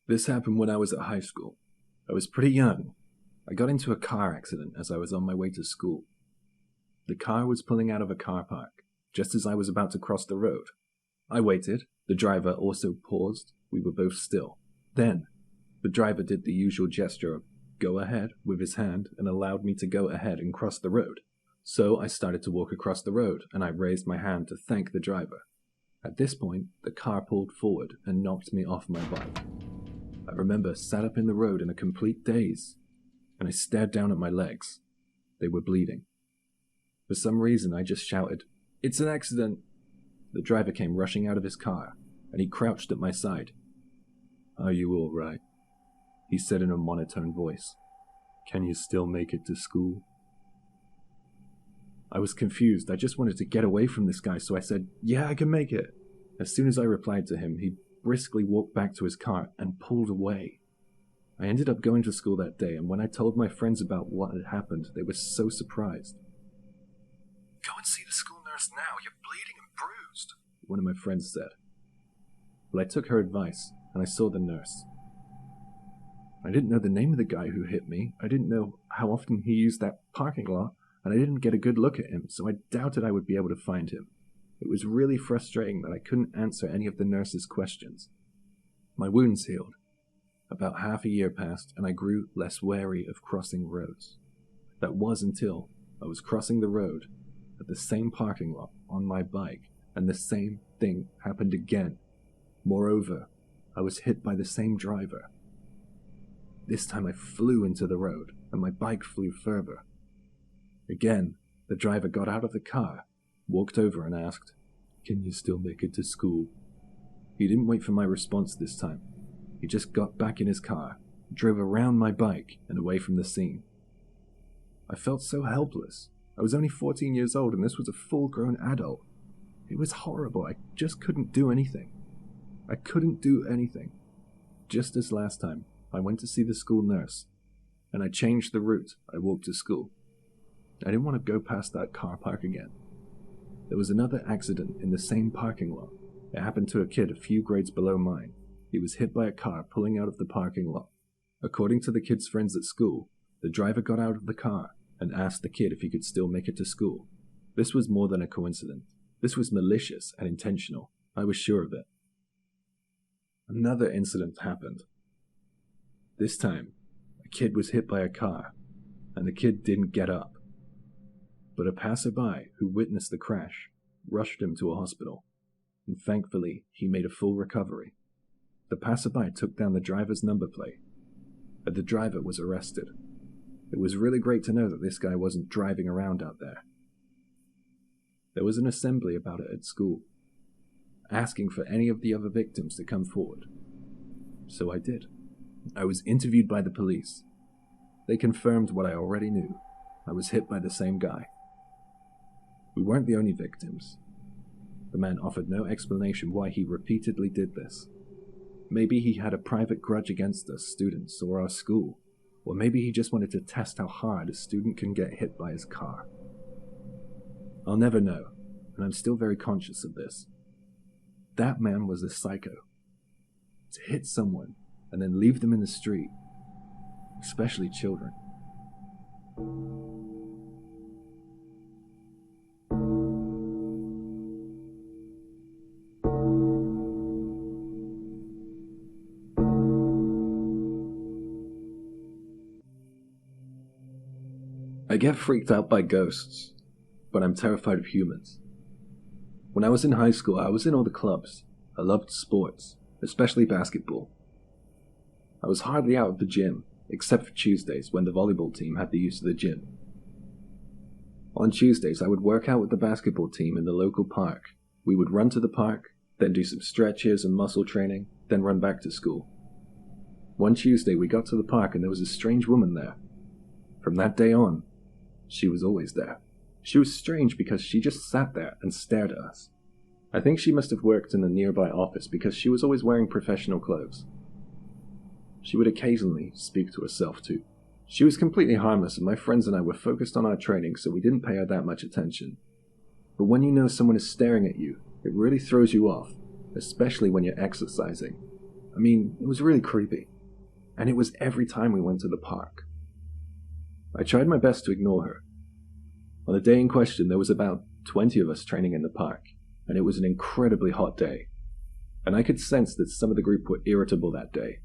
This happened when I was at high school. I was pretty young. I got into a car accident as I was on my way to school. The car was pulling out of a car park, just as I was about to cross the road. I waited. The driver also paused. We were both still. Then, the driver did the usual gesture of go ahead with his hand and allowed me to go ahead and cross the road. So I started to walk across the road, and I raised my hand to thank the driver. At this point, the car pulled forward and knocked me off my bike. I remember sat up in the road in a complete daze, and I stared down at my legs. They were bleeding. For some reason, I just shouted, "It's an accident!" The driver came rushing out of his car, and he crouched at my side. "Are you all right?" he said in a monotone voice. "Can you still make it to school?" I was confused. I just wanted to get away from this guy, so I said, "Yeah, I can make it." As soon as I replied to him, he briskly walked back to his car and pulled away. I ended up going to school that day, and when I told my friends about what had happened, they were so surprised. "Go and see the school nurse now, you're bleeding and bruised," one of my friends said. Well, I took her advice, and I saw the nurse. I didn't know the name of the guy who hit me, I didn't know how often he used that parking lot, and I didn't get a good look at him, so I doubted I would be able to find him. It was really frustrating that I couldn't answer any of the nurse's questions. My wounds healed. About half a year passed, and I grew less wary of crossing roads. That was until I was crossing the road at the same parking lot on my bike, and the same thing happened again. Moreover, I was hit by the same driver. This time I flew into the road, and my bike flew further. Again, the driver got out of the car, walked over and asked, "Can you still make it to school?" He didn't wait for my response this time. He just got back in his car, drove around my bike and away from the scene. I felt so helpless. I was only 14 years old and this was a full-grown adult. It was horrible. I just couldn't do anything. Just as last time, I went to see the school nurse, and I changed the route I walked to school. I didn't want to go past that car park again. There was another accident in the same parking lot. It happened to a kid a few grades below mine. He was hit by a car pulling out of the parking lot. According to the kid's friends at school, the driver got out of the car and asked the kid if he could still make it to school. This was more than a coincidence. This was malicious and intentional. I was sure of it. Another incident happened. This time, a kid was hit by a car, and the kid didn't get up. But a passerby who witnessed the crash rushed him to a hospital, and thankfully he made a full recovery. The passerby took down the driver's number plate, and the driver was arrested. It was really great to know that this guy wasn't driving around out there. There was an assembly about it at school, asking for any of the other victims to come forward. So I did. I was interviewed by the police. They confirmed what I already knew. I was hit by the same guy. We weren't the only victims. The man offered no explanation why he repeatedly did this. Maybe he had a private grudge against us students or our school, or maybe he just wanted to test how hard a student can get hit by his car. I'll never know, and I'm still very conscious of this. That man was a psycho. To hit someone and then leave them in the street, especially children. I get freaked out by ghosts, but I'm terrified of humans. When I was in high school, I was in all the clubs. I loved sports, especially basketball. I was hardly out of the gym, except for Tuesdays when the volleyball team had the use of the gym. On Tuesdays, I would work out with the basketball team in the local park. We would run to the park, then do some stretches and muscle training, then run back to school. One Tuesday, we got to the park and there was a strange woman there. From that day on, she was always there. She was strange because she just sat there and stared at us. I think she must have worked in a nearby office because she was always wearing professional clothes. She would occasionally speak to herself too. She was completely harmless and my friends and I were focused on our training, so we didn't pay her that much attention. But when you know someone is staring at you, it really throws you off, especially when you're exercising. I mean, it was really creepy. And it was every time we went to the park. I tried my best to ignore her. On the day in question, there was about 20 of us training in the park, and it was an incredibly hot day. And I could sense that some of the group were irritable that day,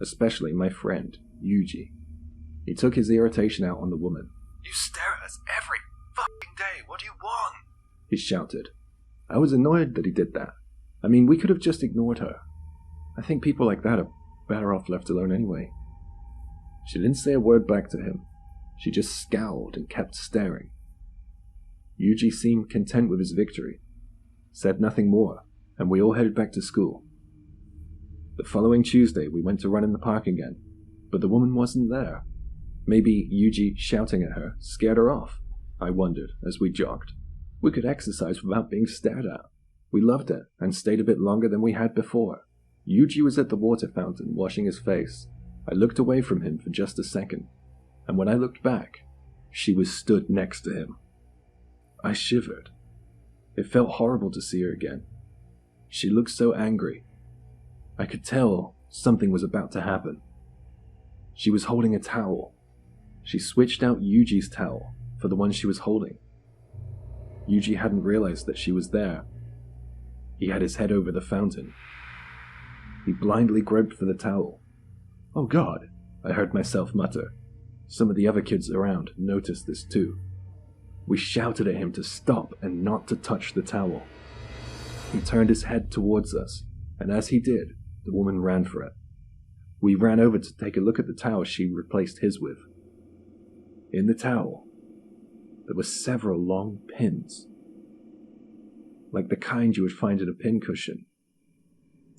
especially my friend, Yuji. He took his irritation out on the woman. "You stare at us every fucking day, what do you want?" he shouted. I was annoyed that he did that. I mean, we could have just ignored her. I think people like that are better off left alone anyway. She didn't say a word back to him. She just scowled and kept staring. Yuji seemed content with his victory, said nothing more, and we all headed back to school. The following Tuesday, we went to run in the park again, but the woman wasn't there. Maybe Yuji shouting at her scared her off, I wondered as we jogged. We could exercise without being stared at. We loved it and stayed a bit longer than we had before. Yuji was at the water fountain washing his face. I looked away from him for just a second, and when I looked back, she was stood next to him. I shivered. It felt horrible to see her again. She looked so angry. I could tell something was about to happen. She was holding a towel. She switched out Yuji's towel for the one she was holding. Yuji hadn't realized that she was there. He had his head over the fountain. He blindly groped for the towel. "Oh God," I heard myself mutter. Some of the other kids around noticed this too. We shouted at him to stop and not to touch the towel. He turned his head towards us, and as he did, the woman ran for it. We ran over to take a look at the towel she replaced his with. In the towel, there were several long pins, like the kind you would find in a pincushion.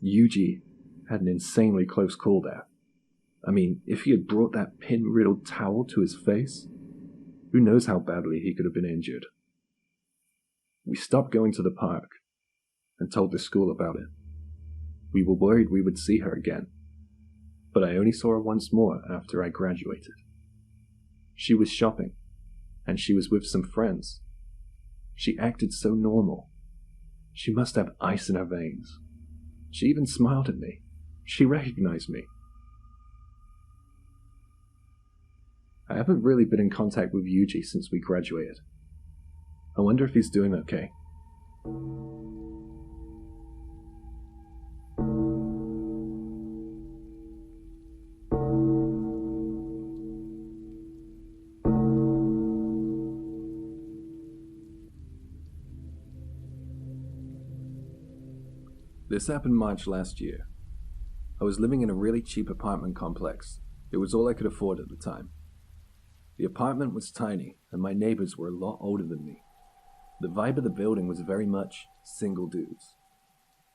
Yuji had an insanely close call there. I mean, if he had brought that pin-riddled towel to his face, who knows how badly he could have been injured. We stopped going to the park and told the school about it. We were worried we would see her again, but I only saw her once more after I graduated. She was shopping, and she was with some friends. She acted so normal. She must have ice in her veins. She even smiled at me. She recognized me. I haven't really been in contact with Yuji since we graduated. I wonder if he's doing okay. This happened March last year. I was living in a really cheap apartment complex. It was all I could afford at the time. The apartment was tiny, and my neighbors were a lot older than me. The vibe of the building was very much single dudes.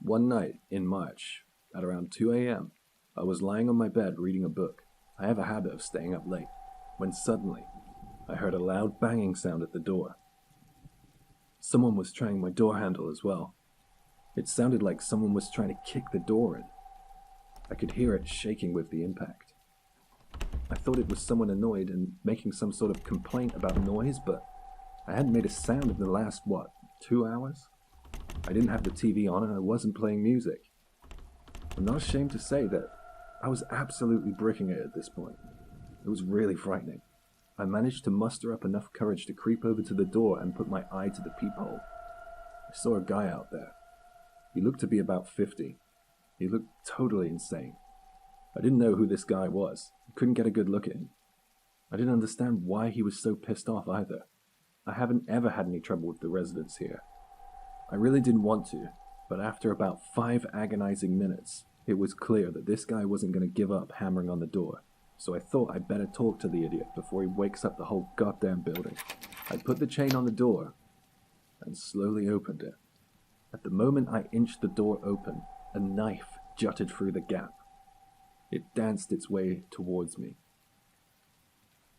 One night, in March, at around 2 a.m., I was lying on my bed reading a book. I have a habit of staying up late, when suddenly, I heard a loud banging sound at the door. Someone was trying my door handle as well. It sounded like someone was trying to kick the door in. I could hear it shaking with the impact. I thought it was someone annoyed and making some sort of complaint about noise, but I hadn't made a sound in the last, 2 hours? I didn't have the TV on and I wasn't playing music. I'm not ashamed to say that I was absolutely bricking it at this point. It was really frightening. I managed to muster up enough courage to creep over to the door and put my eye to the peephole. I saw a guy out there. He looked to be about 50. He looked totally insane. I didn't know who this guy was. I couldn't get a good look at him. I didn't understand why he was so pissed off either. I haven't ever had any trouble with the residents here. I really didn't want to, but after about 5 agonizing minutes, it was clear that this guy wasn't going to give up hammering on the door, so I thought I'd better talk to the idiot before he wakes up the whole goddamn building. I put the chain on the door and slowly opened it. At the moment I inched the door open, a knife jutted through the gap. It danced its way towards me.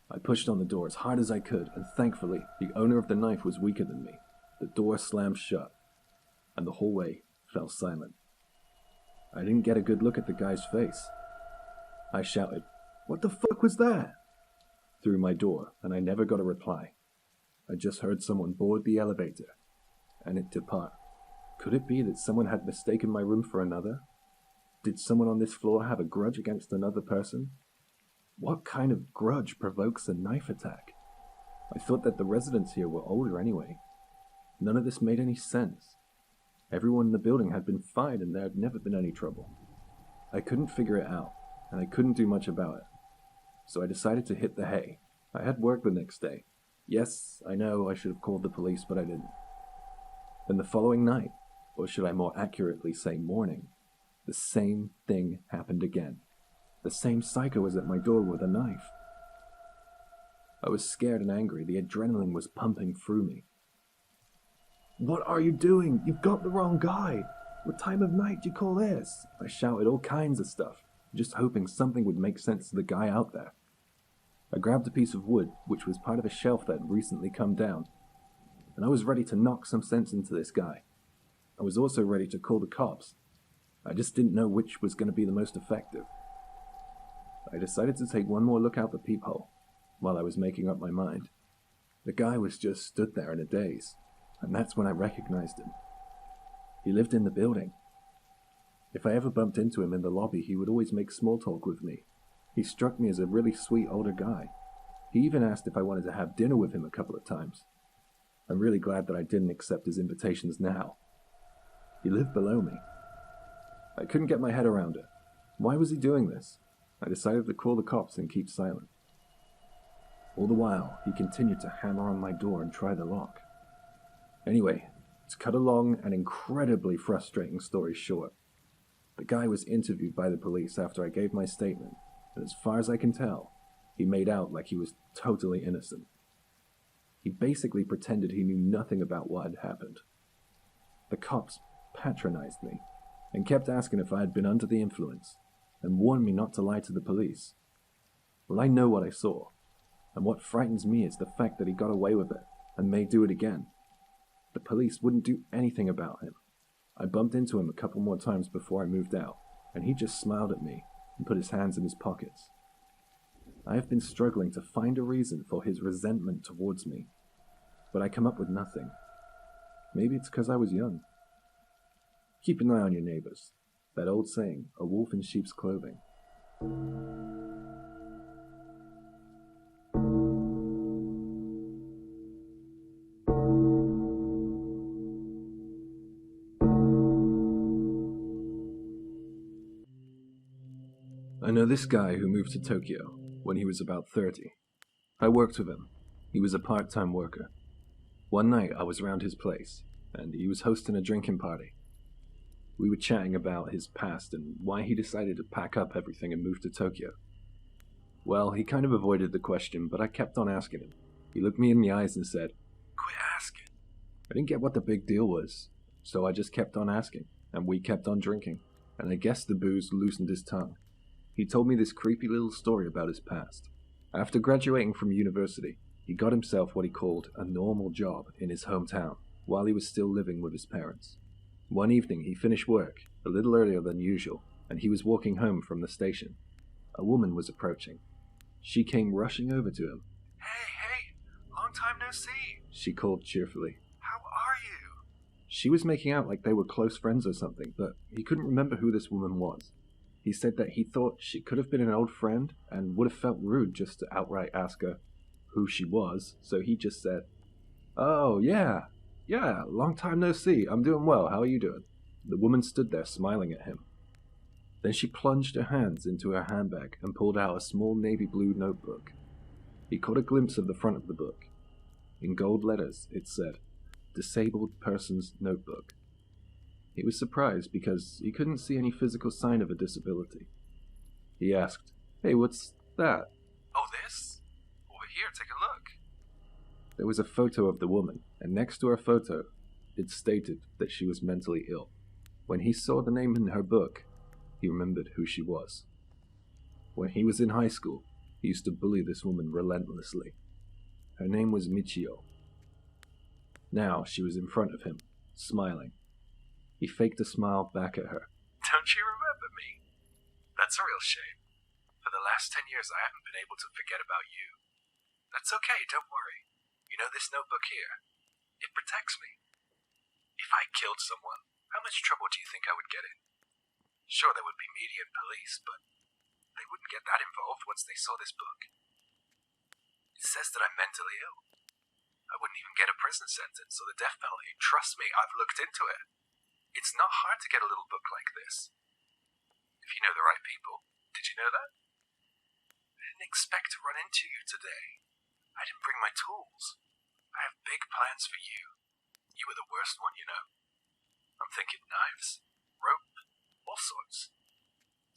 I pushed on the door as hard as I could, and thankfully, the owner of the knife was weaker than me. The door slammed shut, and the hallway fell silent. I didn't get a good look at the guy's face. I shouted, "What the fuck was that?" through my door, and I never got a reply. I just heard someone board the elevator, and it depart. Could it be that someone had mistaken my room for another? Did someone on this floor have a grudge against another person? What kind of grudge provokes a knife attack? I thought that the residents here were older anyway. None of this made any sense. Everyone in the building had been fine and there had never been any trouble. I couldn't figure it out, and I couldn't do much about it. So I decided to hit the hay. I had work the next day. Yes, I know I should have called the police, but I didn't. Then the following night, or should I more accurately say morning, the same thing happened again. The same psycho was at my door with a knife. I was scared and angry. The adrenaline was pumping through me. "What are you doing? You've got the wrong guy. What time of night do you call this?" I shouted all kinds of stuff, just hoping something would make sense to the guy out there. I grabbed a piece of wood, which was part of a shelf that had recently come down, and I was ready to knock some sense into this guy. I was also ready to call the cops. I just didn't know which was going to be the most effective. I decided to take one more look out the peephole while I was making up my mind. The guy was just stood there in a daze, and that's when I recognized him. He lived in the building. If I ever bumped into him in the lobby, he would always make small talk with me. He struck me as a really sweet older guy. He even asked if I wanted to have dinner with him a couple of times. I'm really glad that I didn't accept his invitations now. He lived below me. I couldn't get my head around it. Why was he doing this? I decided to call the cops and keep silent. All the while, he continued to hammer on my door and try the lock. Anyway, to cut a long and incredibly frustrating story short, the guy was interviewed by the police after I gave my statement, and as far as I can tell, he made out like he was totally innocent. He basically pretended he knew nothing about what had happened. The cops patronized me and kept asking if I had been under the influence and warned me not to lie to the police. Well, I know what I saw, and what frightens me is the fact that he got away with it and may do it again. The police wouldn't do anything about him. I bumped into him a couple more times before I moved out, and he just smiled at me and put his hands in his pockets. I have been struggling to find a reason for his resentment towards me, but I come up with nothing. Maybe it's because I was young. Keep an eye on your neighbors. That old saying, a wolf in sheep's clothing. I know this guy who moved to Tokyo when he was about 30. I worked with him. He was a part-time worker. One night I was around his place, and he was hosting a drinking party. We were chatting about his past and why he decided to pack up everything and move to Tokyo. Well, he kind of avoided the question, but I kept on asking him. He looked me in the eyes and said, "Quit asking." I didn't get what the big deal was, so I just kept on asking, and we kept on drinking, and I guess the booze loosened his tongue. He told me this creepy little story about his past. After graduating from university, he got himself what he called a normal job in his hometown, while he was still living with his parents. One evening he finished work, a little earlier than usual, and he was walking home from the station. A woman was approaching. She came rushing over to him. Hey, long time no see," she called cheerfully. "How are you?" She was making out like they were close friends or something, but he couldn't remember who this woman was. He said that he thought she could have been an old friend and would have felt rude just to outright ask her who she was, so he just said, "Oh, yeah, long time no see. I'm doing well. How are you doing?" The woman stood there smiling at him. Then she plunged her hands into her handbag and pulled out a small navy blue notebook. He caught a glimpse of the front of the book. In gold letters, it said, "Disabled Person's Notebook." He was surprised because he couldn't see any physical sign of a disability. He asked, "Hey, what's that?" "Oh, this? Over here, take a look." There was a photo of the woman, and next to her photo, it stated that she was mentally ill. When he saw the name in her book, he remembered who she was. When he was in high school, he used to bully this woman relentlessly. Her name was Michio. Now she was in front of him, smiling. He faked a smile back at her. "Don't you remember me? That's a real shame. For the last 10 years I haven't been able to forget about you. That's okay, don't worry. You know this notebook here? It protects me. If I killed someone, how much trouble do you think I would get in?" Sure, there would be media and police, but they wouldn't get that involved once they saw this book. It says that I'm mentally ill. I wouldn't even get a prison sentence or the death penalty. Trust me, I've looked into it. It's not hard to get a little book like this. If you know the right people. Did you know that? I didn't expect to run into you today. I didn't bring my tools. I have big plans for you. You were the worst one, you know. I'm thinking knives, rope, all sorts.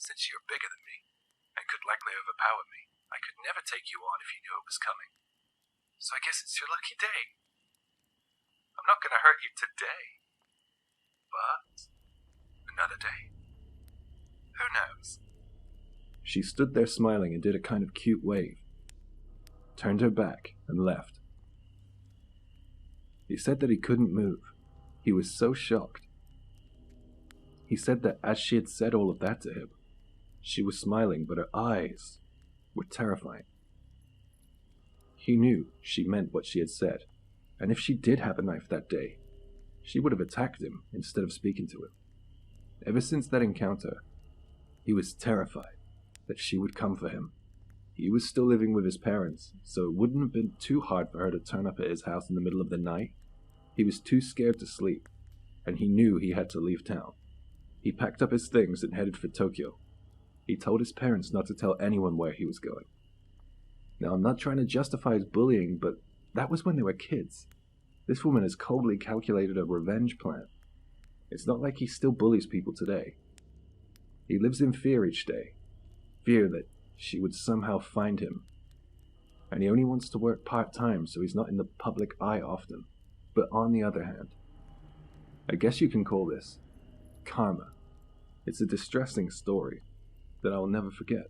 Since you're bigger than me, and could likely overpower me, I could never take you on if you knew it was coming. So I guess it's your lucky day. I'm not gonna hurt you today. But another day. Who knows? She stood there smiling and did a kind of cute wave, turned her back, and left. He said that he couldn't move. He was so shocked. He said that as she had said all of that to him, she was smiling, but her eyes were terrifying. He knew she meant what she had said, and if she did have a knife that day, she would have attacked him instead of speaking to him. Ever since that encounter, he was terrified that she would come for him. He was still living with his parents, so it wouldn't have been too hard for her to turn up at his house in the middle of the night. He was too scared to sleep, and he knew he had to leave town. He packed up his things and headed for Tokyo. He told his parents not to tell anyone where he was going. Now, I'm not trying to justify his bullying, but that was when they were kids. This woman has coldly calculated a revenge plan. It's not like he still bullies people today. He lives in fear each day. Fear that she would somehow find him. And he only wants to work part-time so he's not in the public eye often. But on the other hand, I guess you can call this karma. It's a distressing story that I'll never forget.